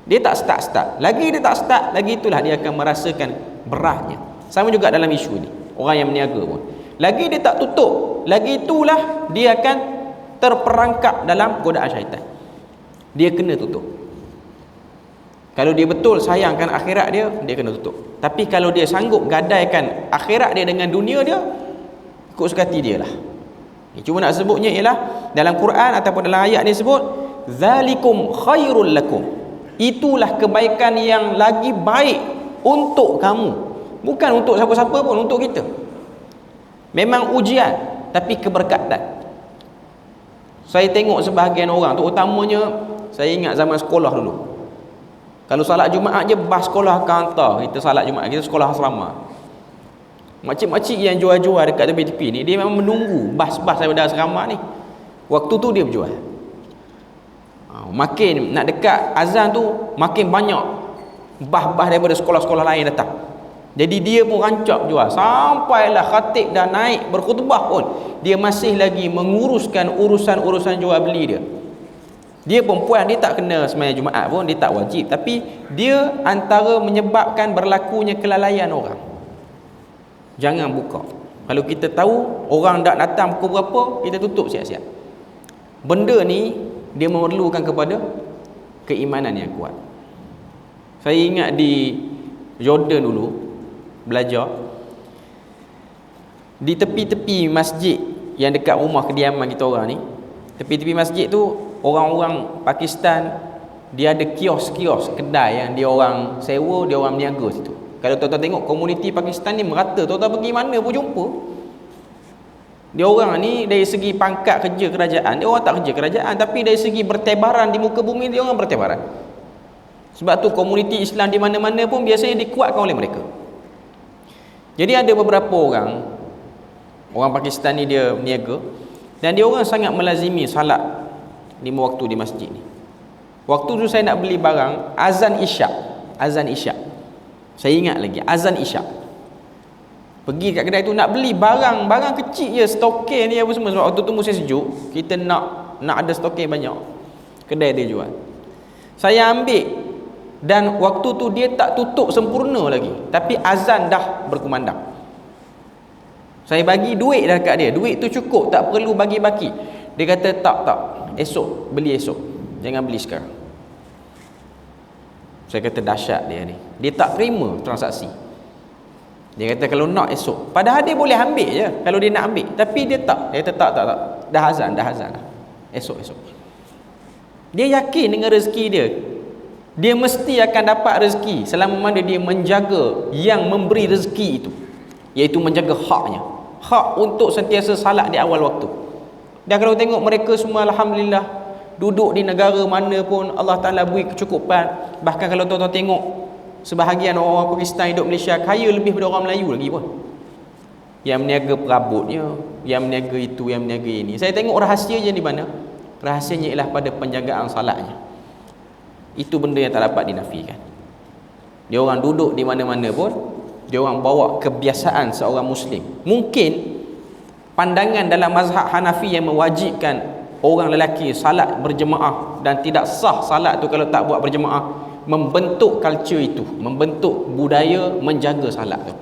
Speaker 1: Dia tak start. Lagi dia tak start, lagi itulah dia akan merasakan beratnya. Sama juga dalam isu ni, orang yang berniaga pun, lagi dia tak tutup, lagi itulah dia akan terperangkap dalam godaan syaitan. Dia kena tutup. Kalau dia betul sayangkan akhirat dia, dia kena tutup. Tapi kalau dia sanggup gadaikan akhirat dia dengan dunia dia, ikut suka hati dia lah. Cuma nak sebutnya ialah dalam Quran ataupun dalam ayat ni sebut zalikum khairul lakum, itulah kebaikan yang lagi baik untuk kamu, bukan untuk siapa-siapa pun, untuk kita. Memang ujian, tapi keberkatan. Saya tengok sebahagian orang, terutamanya saya ingat zaman sekolah dulu, kalau salat Jumaat je, bas sekolah akan hantar kita salat Jumaat. Kita sekolah asrama, makcik-makcik yang jual-jual dekat tepi-tepi ni, dia memang menunggu bas-bas daripada asrama ni, waktu tu dia berjual. Makin nak dekat azan tu, makin banyak bas-bas daripada sekolah-sekolah lain datang. Jadi dia pun rancak jual, sampailah khatib dah naik berkhutbah pun dia masih lagi menguruskan urusan-urusan jual beli dia. Dia perempuan, dia tak kena sembahyang Jumaat pun, dia tak wajib, tapi dia antara menyebabkan berlakunya kelalaian orang. Jangan buka. Kalau kita tahu orang tak datang pukul berapa, kita tutup siap-siap. Benda ni dia memerlukan kepada keimanan yang kuat. Saya ingat di Jordan dulu belajar, di tepi-tepi masjid yang dekat rumah kediaman kita orang ni, tepi-tepi masjid tu orang-orang Pakistan dia ada kios-kios kedai yang dia orang sewa, dia orang berniaga situ. Kalau tuan-tuan tengok komuniti Pakistan ni merata, tuan-tuan pergi mana pun jumpa. Dia orang ni dari segi pangkat kerja kerajaan, dia orang tak kerja kerajaan, tapi dari segi bertebaran di muka bumi, dia orang bertebaran. Sebab tu komuniti Islam di mana-mana pun biasanya dikuatkan oleh mereka. Jadi ada beberapa orang Pakistan ni dia berniaga, dan dia orang sangat melazimi salat 5 waktu di masjid ni. Waktu tu saya nak beli barang azan isyak. Saya ingat lagi azan isyak. Pergi kat kedai tu nak beli barang kecil je, stoker ni apa semua, sebab waktu tu musim sejuk, kita nak ada stoker banyak. Kedai dia jual. Saya ambil, dan waktu tu dia tak tutup sempurna lagi, tapi azan dah berkumandang. Saya bagi duit dah kat dia, duit tu cukup, tak perlu bagi-baki. Dia kata tak, esok, beli esok, jangan beli sekarang. Saya kata dahsyat dia ni, dia tak terima transaksi. Dia kata kalau nak esok, padahal dia boleh ambil je kalau dia nak ambil, tapi dia tak. Dia kata tak, dah azan dah. Esok. Dia yakin dengan rezeki dia mesti akan dapat rezeki selama mana dia menjaga yang memberi rezeki itu, iaitu menjaga hak untuk sentiasa salat di awal waktu. Dan kalau tengok mereka semua, alhamdulillah, duduk di negara mana pun Allah Ta'ala beri kecukupan. Bahkan kalau tuan-tuan tengok sebahagian orang Pakistan hidup Malaysia kaya lebih daripada orang Melayu lagi pun, yang meniaga perabotnya, yang meniaga itu, yang meniaga ini. Saya tengok rahsianya di mana? Rahsianya ialah pada penjagaan salatnya. Itu benda yang tak dapat dinafikan. Dia orang duduk di mana-mana pun, dia orang bawa kebiasaan seorang Muslim. Mungkin pandangan dalam mazhab Hanafi yang mewajibkan orang lelaki salat berjemaah dan tidak sah salat tu kalau tak buat berjemaah, membentuk culture itu, membentuk budaya menjaga salat tu.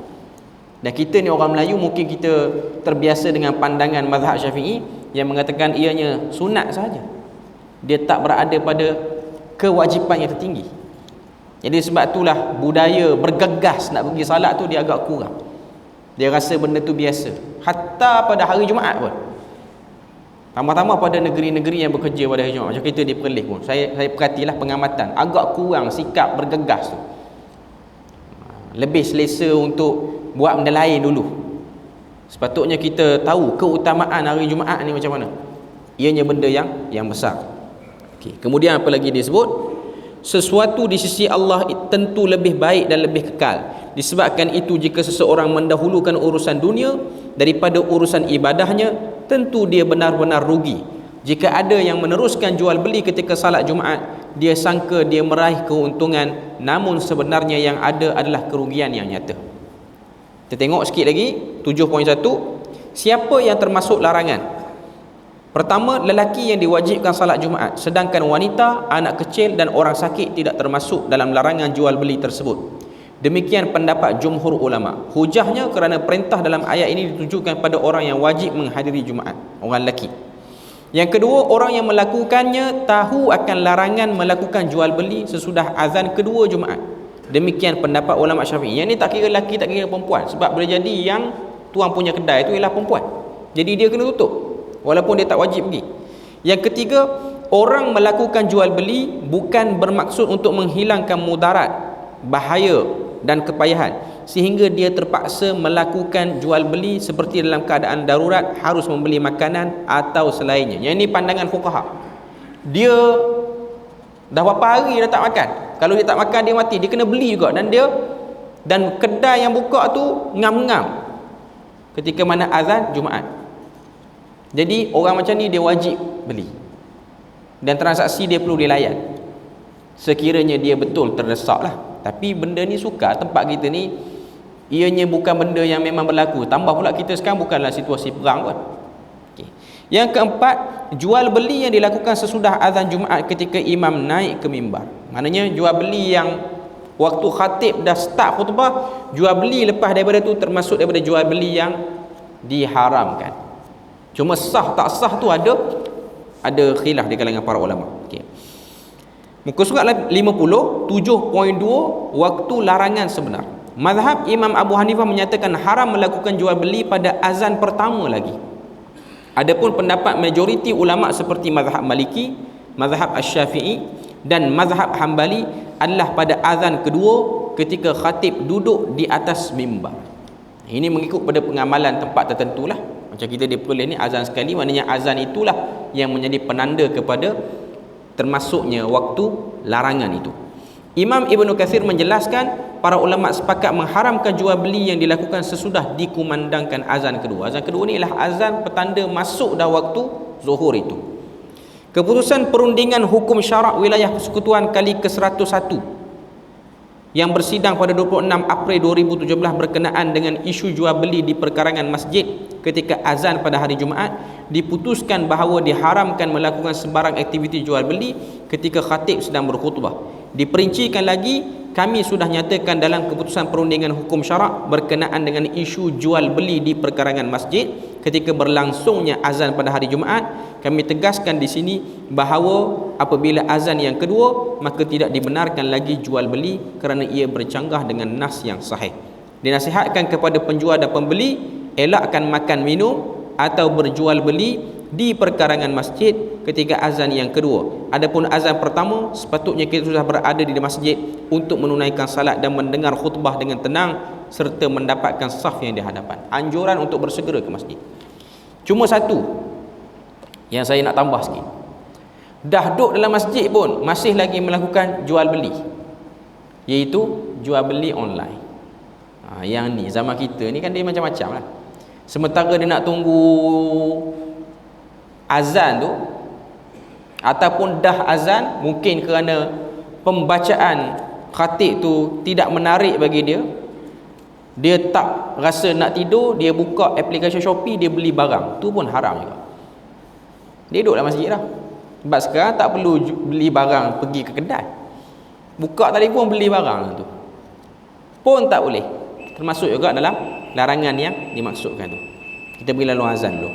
Speaker 1: Dan kita ni orang Melayu, mungkin kita terbiasa dengan pandangan mazhab Syafi'i yang mengatakan ianya sunat sahaja, dia tak berada pada kewajipan yang tertinggi. Jadi sebab itulah budaya bergegas nak pergi salat tu dia agak kurang. Dia rasa benda tu biasa, hatta pada hari Jumaat pun. Tambah-tambah pada negeri-negeri yang bekerja pada hari Jumaat, macam kita di Perlis pun, saya perhatilah pengamatan, agak kurang sikap bergegas tu. Lebih selesa untuk buat benda lain dulu. Sepatutnya kita tahu keutamaan hari Jumaat ni macam mana. Ianya benda yang besar. Okey, kemudian apa lagi disebut? Sesuatu di sisi Allah tentu lebih baik dan lebih kekal. Disebabkan itu, jika seseorang mendahulukan urusan dunia daripada urusan ibadahnya, tentu dia benar-benar rugi. Jika ada yang meneruskan jual beli ketika salat Jumaat, dia sangka dia meraih keuntungan, namun sebenarnya yang ada adalah kerugian yang nyata. Kita tengok sikit lagi 7.1. Siapa yang termasuk larangan? Pertama, lelaki yang diwajibkan salat Jumaat, sedangkan wanita, anak kecil dan orang sakit tidak termasuk dalam larangan jual beli tersebut. Demikian pendapat jumhur ulama. Hujahnya kerana perintah dalam ayat ini ditujukan pada orang yang wajib menghadiri Jumaat, orang lelaki. Yang kedua, orang yang melakukannya tahu akan larangan melakukan jual beli sesudah azan kedua Jumaat. Demikian pendapat ulama Syafi'i. Yang ni tak kira lelaki, tak kira perempuan, sebab boleh jadi yang tuan punya kedai itu ialah perempuan, jadi dia kena tutup walaupun dia tak wajib pergi. Yang ketiga, orang melakukan jual beli bukan bermaksud untuk menghilangkan mudarat, bahaya dan kepayahan sehingga dia terpaksa melakukan jual beli seperti dalam keadaan darurat harus membeli makanan atau selainnya. Yang ini pandangan fuqaha. Dia dah berapa hari dah tak makan, kalau dia tak makan dia mati, dia kena beli juga, dan kedai yang buka tu ngam-ngam ketika mana azan Jumaat. Jadi orang macam ni dia wajib beli, dan transaksi dia perlu dilayan sekiranya dia betul terdesak lah. Tapi benda ni sukar tempat kita ni, ianya bukan benda yang memang berlaku. Tambah pula kita sekarang bukanlah situasi perang pun. Okay. Yang keempat, jual beli yang dilakukan sesudah azan Jumaat ketika imam naik ke mimbar. Maknanya jual beli yang waktu khatib dah start khutbah, jual beli lepas daripada tu termasuk daripada jual beli yang diharamkan. Cuma sah tak sah tu ada khilaf di kalangan para ulama. Okey. Muka surat 50 7.2 waktu larangan sebenar. Mazhab Imam Abu Hanifah menyatakan haram melakukan jual beli pada azan pertama lagi. Adapun pendapat majoriti ulama seperti mazhab Maliki, mazhab Asy-Syafi'i dan mazhab Hambali adalah pada azan kedua ketika khatib duduk di atas mimbar. Ini mengikut pada pengamalan tempat tertentu lah. Macam kita di Perlis ni azan sekali, maknanya azan itulah yang menjadi penanda kepada termasuknya waktu larangan itu. Imam Ibn Katsir menjelaskan para ulama sepakat mengharamkan jual beli yang dilakukan sesudah dikumandangkan azan kedua. Azan kedua ni ialah azan petanda masuk dah waktu zuhur itu. Keputusan perundingan hukum syarak wilayah persekutuan kali ke-101 yang bersidang pada 26 April 2017 berkenaan dengan isu jual beli di perkarangan masjid ketika azan pada hari Jumaat, diputuskan bahawa diharamkan melakukan sebarang aktiviti jual beli ketika khatib sedang berkhutbah. Diperincikan lagi, kami sudah nyatakan dalam keputusan perundingan hukum syarak berkenaan dengan isu jual beli di perkarangan masjid ketika berlangsungnya azan pada hari Jumaat, kami tegaskan di sini bahawa apabila azan yang kedua maka tidak dibenarkan lagi jual beli kerana ia bercanggah dengan nas yang sahih. Dinasihatkan kepada penjual dan pembeli elakkan makan minum atau berjual beli di perkarangan masjid ketika azan yang kedua. Adapun azan pertama, sepatutnya kita sudah berada di masjid untuk menunaikan salat dan mendengar khutbah dengan tenang serta mendapatkan saf yang di hadapan. Anjuran untuk bersegera ke masjid. Cuma satu yang saya nak tambah sikit. Dah duduk dalam masjid pun masih lagi melakukan jual beli, iaitu jual beli online. Yang ni zaman kita ni kan dia macam-macam lah. Sementara dia nak tunggu azan tu ataupun dah azan, mungkin kerana pembacaan khatib tu tidak menarik bagi dia, dia tak rasa nak tidur, dia buka aplikasi Shopee, dia beli barang. Tu pun haram juga. Dia duduk dalam masjid dah. Sebab sekarang tak perlu beli barang pergi ke kedai, buka telefon beli barang tu pun tak boleh. Termasuk juga dalam larangan yang dimaksudkan tu. Kita beri lalu azan dulu.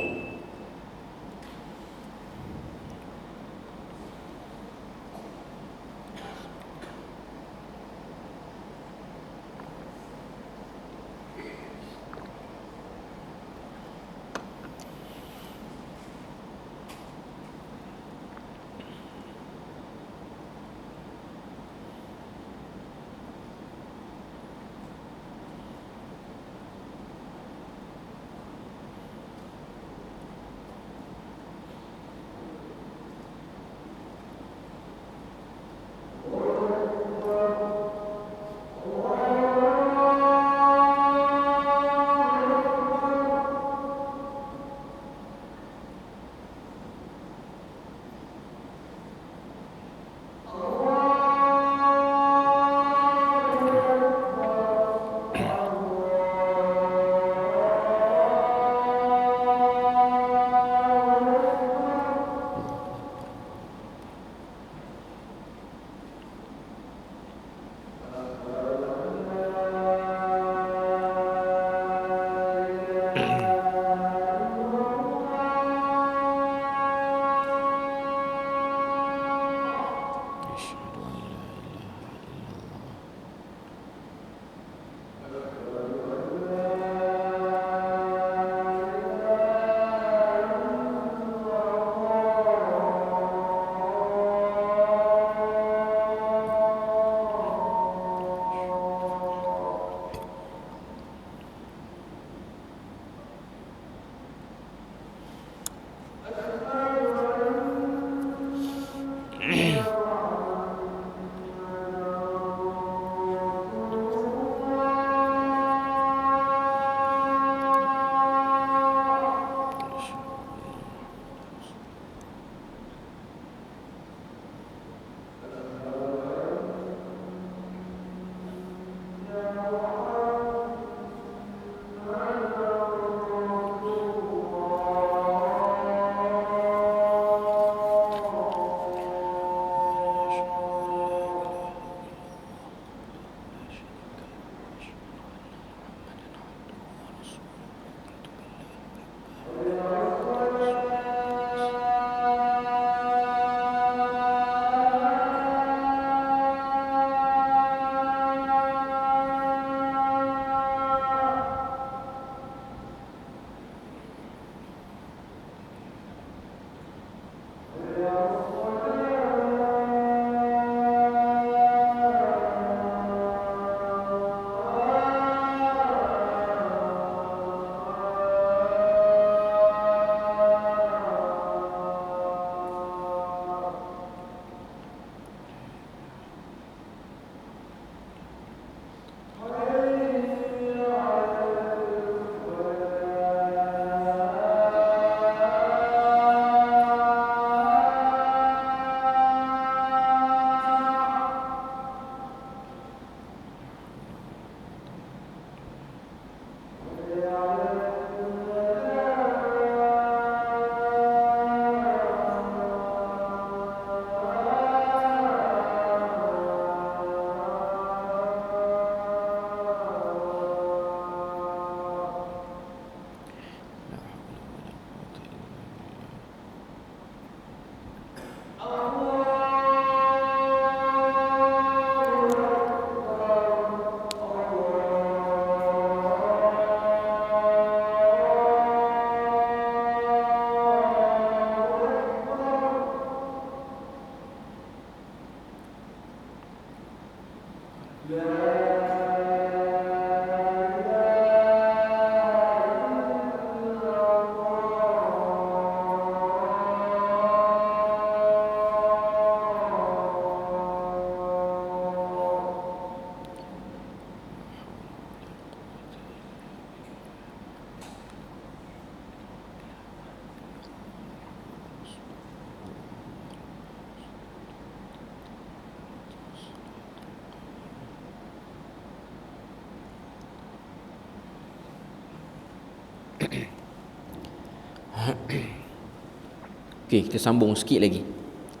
Speaker 1: Okey, kita sambung sikit lagi.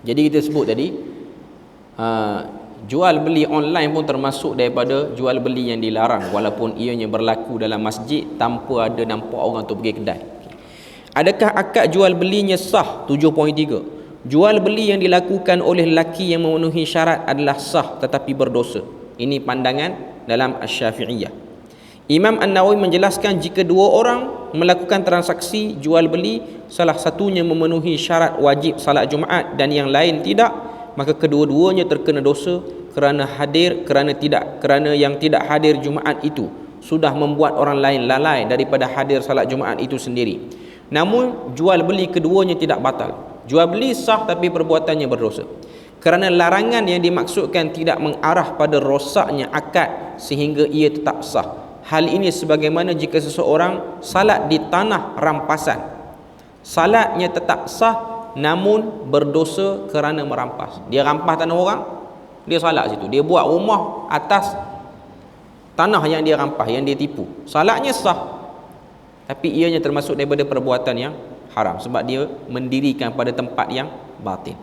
Speaker 1: Jadi kita sebut tadi jual beli online pun termasuk daripada jual beli yang dilarang, walaupun ianya berlaku dalam masjid tanpa ada nampak orang tu pergi kedai. Adakah akad jual belinya sah? 7.3. Jual beli yang dilakukan oleh lelaki yang memenuhi syarat adalah sah tetapi berdosa. Ini pandangan dalam Asy-Syafi'iyah. Imam An-Nawawi menjelaskan jika dua orang melakukan transaksi jual beli, salah satunya memenuhi syarat wajib salat Jumaat dan yang lain tidak, maka kedua-duanya terkena dosa kerana yang tidak hadir Jumaat itu sudah membuat orang lain lalai daripada hadir salat Jumaat itu sendiri. Namun jual beli keduanya tidak batal. Jual beli sah tapi perbuatannya berdosa. Kerana larangan yang dimaksudkan tidak mengarah pada rosaknya akad sehingga ia tetap sah. Hal ini sebagaimana jika seseorang salat di tanah rampasan, salatnya tetap sah namun berdosa kerana merampas. Dia rampas tanah orang, dia salat situ, dia buat rumah atas tanah yang dia rampas, yang dia tipu. Salatnya sah tapi ianya termasuk daripada perbuatan yang haram sebab dia mendirikan pada tempat yang batil.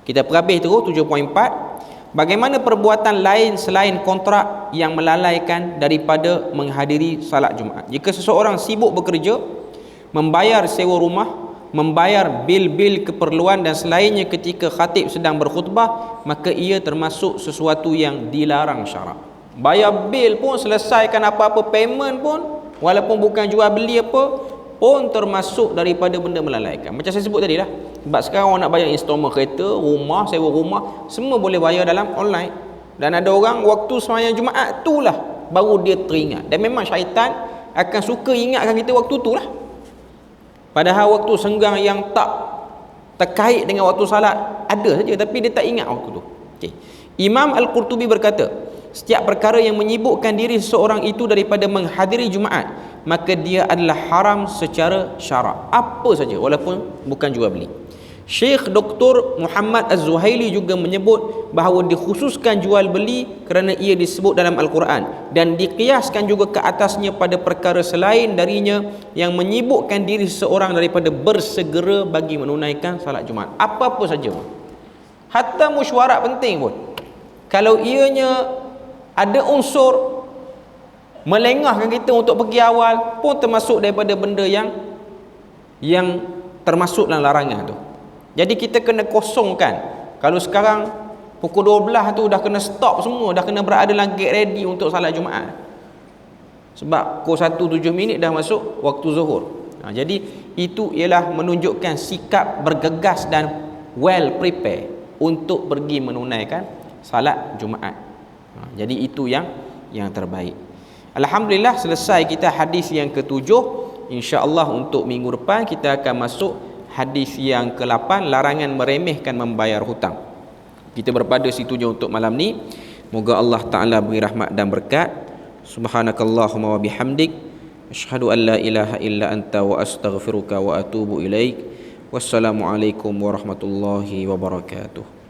Speaker 1: Kita perhabis terus 7.4. Bagaimana perbuatan lain selain kontrak yang melalaikan daripada menghadiri salat Jumaat? Jika seseorang sibuk bekerja, membayar sewa rumah, membayar bil-bil keperluan dan selainnya ketika khatib sedang berkhutbah, maka ia termasuk sesuatu yang dilarang syarak. Bayar bil pun, selesaikan apa-apa payment pun, walaupun bukan jual beli apa pun, termasuk daripada benda melalaikan. Macam saya sebut tadi lah, sebab sekarang orang nak bayar installment kereta, rumah, sewa rumah, semua boleh bayar dalam online. Dan ada orang waktu sembahyang Jumaat tu lah baru dia teringat. Dan memang syaitan akan suka ingatkan kita waktu tu lah, padahal waktu senggang yang tak terkait dengan waktu salat ada saja, tapi dia tak ingat waktu tu. Okay. Imam Al-Qurtubi berkata, setiap perkara yang menyibukkan diri seseorang itu daripada menghadiri Jumaat, maka dia adalah haram secara syarak, apa saja walaupun bukan jual beli. Syekh Dr. Muhammad Az-Zuhaili juga menyebut bahawa dikhususkan jual beli kerana ia disebut dalam Al-Quran dan dikiaskan juga ke atasnya pada perkara selain darinya yang menyibukkan diri seseorang daripada bersegera bagi menunaikan salat Jumaat. Apa-apa saja, hatta mesyuarat penting pun, kalau ianya ada unsur melengahkan kita untuk pergi awal, pun termasuk daripada benda yang termasuk dalam larangan tu. Jadi kita kena kosongkan. Kalau sekarang pukul 12 tu dah kena stop semua, dah kena berada dalam gate ready untuk salat Jumaat, sebab pukul 1:07 dah masuk waktu zuhur. Jadi itu ialah menunjukkan sikap bergegas dan well prepare untuk pergi menunaikan salat Jumaat. Jadi itu yang terbaik. Alhamdulillah, selesai kita hadis yang ke-7. InsyaAllah untuk minggu depan kita akan masuk hadis yang ke-8, larangan meremehkan membayar hutang. Kita berpada situ je untuk malam ni. Moga Allah Ta'ala beri rahmat dan berkat. Subhanakallahumma wa bihamdik, asyhadu an la ilaha illa anta wa astaghfiruka wa atubu ilaik. Wassalamualaikum warahmatullahi wabarakatuh.